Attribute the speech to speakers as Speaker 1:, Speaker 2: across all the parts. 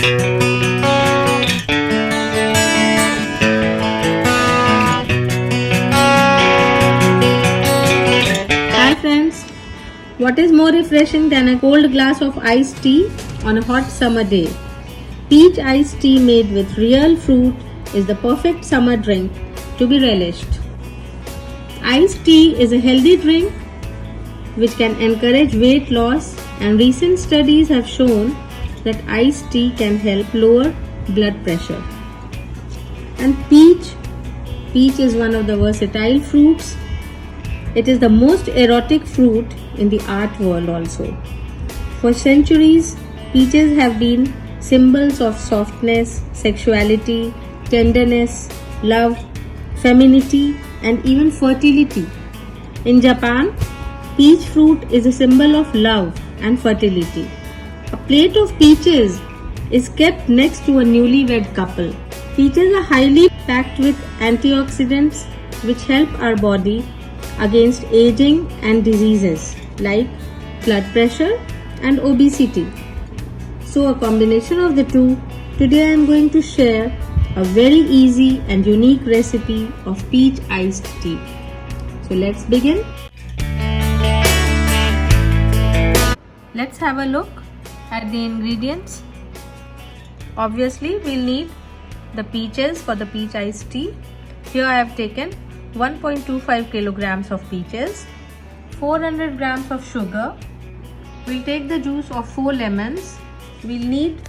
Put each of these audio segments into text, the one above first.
Speaker 1: Hi friends, what is more refreshing than a cold glass of iced tea on a hot summer day? Peach iced tea made with real fruit is the perfect summer drink to be relished. Iced tea is a healthy drink which can encourage weight loss, and recent studies have shown that iced tea can help lower blood pressure. And peach is one of the versatile fruits. It is the most erotic fruit in the art world also. For centuries, peaches have been symbols of softness, sexuality, tenderness, love, femininity, and even fertility. In Japan, peach fruit is a symbol of love and fertility. A plate of peaches is kept next to a newlywed couple. Peaches are highly packed with antioxidants which help our body against aging and diseases like blood pressure and obesity. So a combination of the two, today I am going to share a very easy and unique recipe of peach iced tea. So let's begin. Let's have a look at the ingredients. Obviously we'll need the peaches for the peach iced tea. Here I have taken 1.25 kilograms of peaches, 400 grams of sugar. We'll take the juice of 4 lemons. We'll need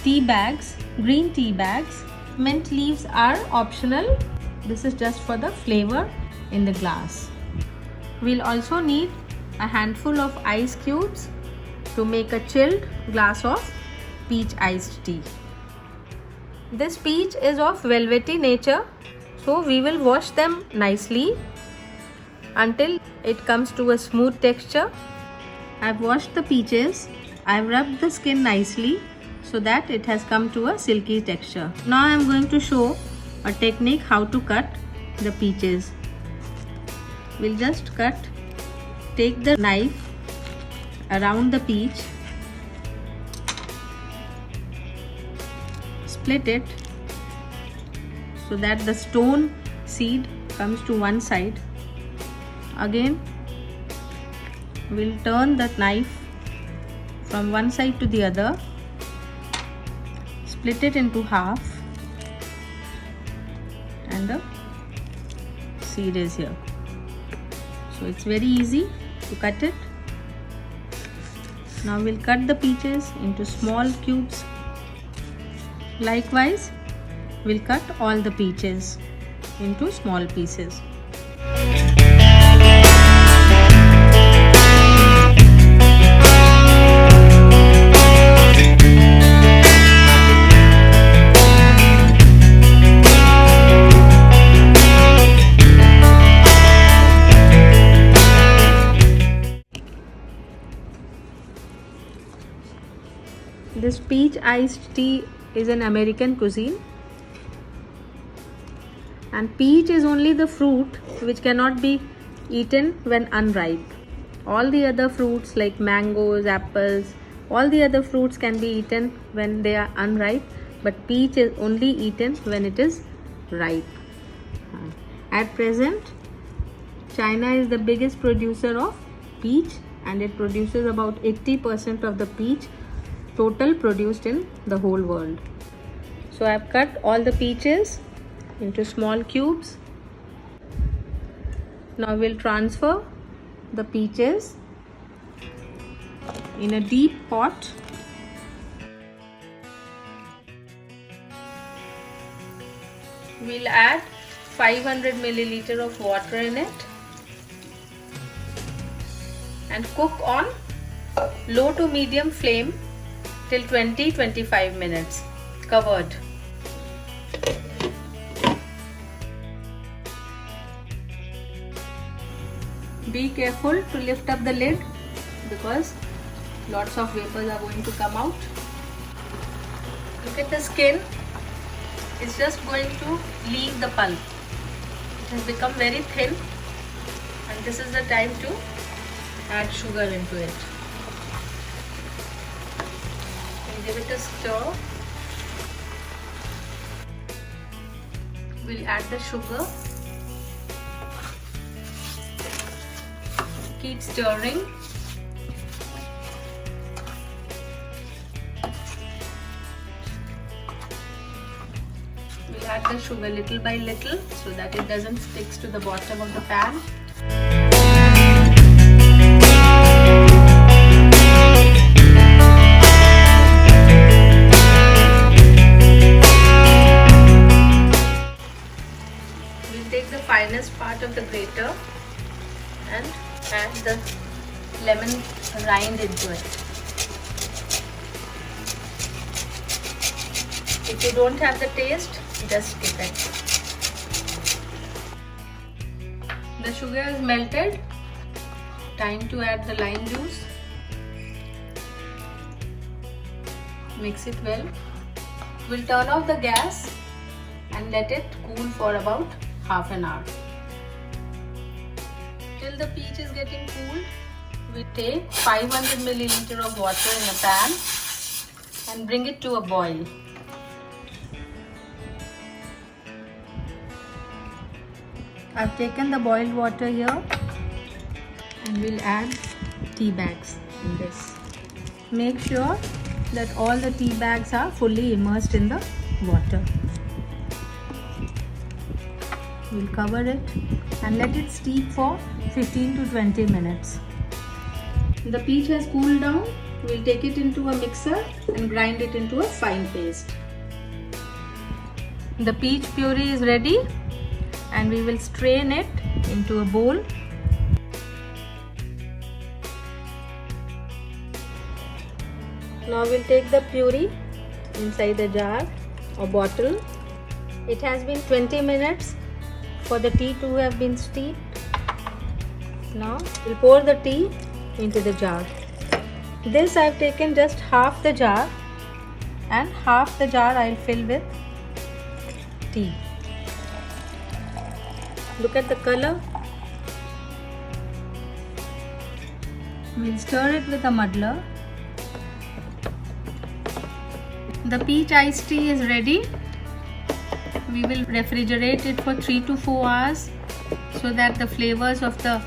Speaker 1: tea bags, green tea bags. Mint leaves are optional. This is just for the flavor in the glass. We'll also need a handful of ice cubes to make a chilled glass of peach iced tea. This peach is of velvety nature, so we will wash them nicely until it comes to a smooth texture. I've washed the peaches. I've rubbed the skin nicely so that it has come to a silky texture. Now I'm going to show a technique how to cut the peaches. We'll just take the knife around the peach, split it so that the stone seed comes to one side. Again we'll turn the knife from one side to the other, split it into half, and the seed is here. So it's very easy to cut it. Now we'll cut the peaches into small cubes. Likewise, we'll cut all the peaches into small pieces. This peach iced tea is an American cuisine, and peach is only the fruit which cannot be eaten when unripe. All the other fruits like mangoes, apples, all the other fruits can be eaten when they are unripe, but peach is only eaten when it is ripe. At present, China is the biggest producer of peach, and it produces about 80% of the peach total produced in the whole world. So I've cut all the peaches into small cubes. Now we'll transfer the peaches in a deep pot. We'll add 500 milliliter of water in it and cook on low to medium flame till 20-25 minutes, covered. Be careful to lift up the lid because lots of vapors are going to come out. Look at the skin, it's just going to leave the pulp. It has become very thin, and this is the time to add sugar into it. And give it a stir We'll add the sugar. Keep stirring. We'll add the sugar little by little so that it doesn't stick to the bottom of the pan. We'll take the finest part of the grater and add the lemon rind into it. If you don't have the taste, just skip it. The sugar is melted. Time to add the lime juice. Mix it well. We'll turn off the gas and let it cool for about half an hour. Till the peach is getting cooled, we take 500 milliliter of water in a pan and bring it to a boil. I've taken the boiled water here and we'll add tea bags in this. Make sure that all the tea bags are fully immersed in the water. We'll cover it and let it steep for 15 to 20 minutes. The peach has cooled down. We'll take it into a mixer and grind it into a fine paste. The peach puree is ready and we will strain it into a bowl. Now we'll take the puree inside the jar or bottle. It has been 20 minutes for the tea to have been steeped. Now we'll pour the tea into the jar. This I've taken just half the jar and half the jar I'll fill with tea. Look at the color. We'll stir it with a muddler. The peach iced tea is ready. We will refrigerate it for 3 to 4 hours so that the flavors of the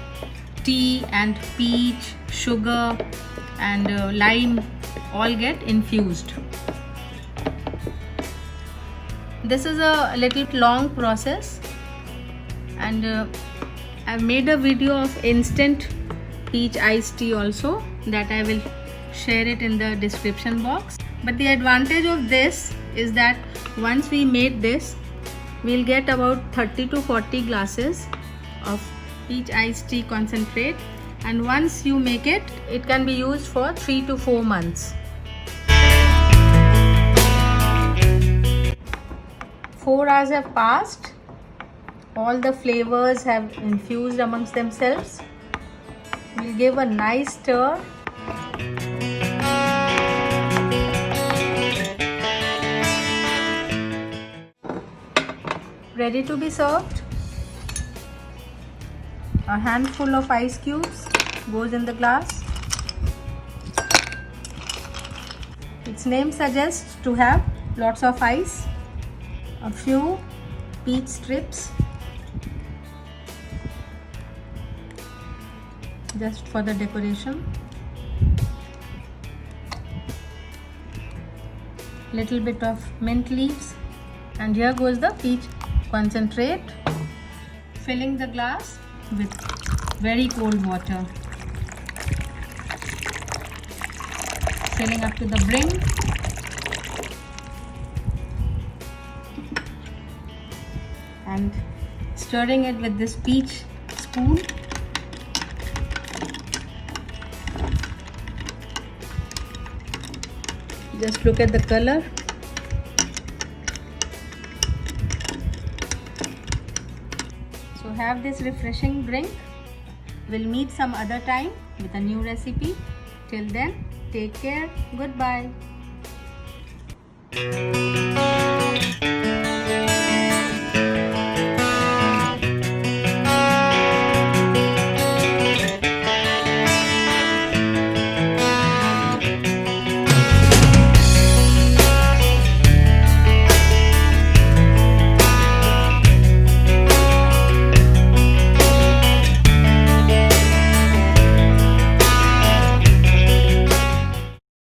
Speaker 1: tea and peach, sugar and lime all get infused. This is a little long process and I've made a video of instant peach iced tea also that I will share it in the description box. But the advantage of this is that once we made this, we'll get about 30 to 40 glasses of peach iced tea concentrate, and once you make it, it can be used for 3 to 4 months. 4 hours have passed. All the flavors have infused amongst themselves. We'll give a nice stir. Ready to be served. A handful of ice cubes goes in the glass. Its name suggests to have lots of ice. A few peach strips just for the decoration. Little bit of mint leaves, and here goes the peach concentrate, filling the glass with very cold water, filling up to the brim. And stirring it with this peach spoon. Just look at the color. So have this refreshing drink. We'll meet some other time with a new recipe. Till then, take care. Goodbye.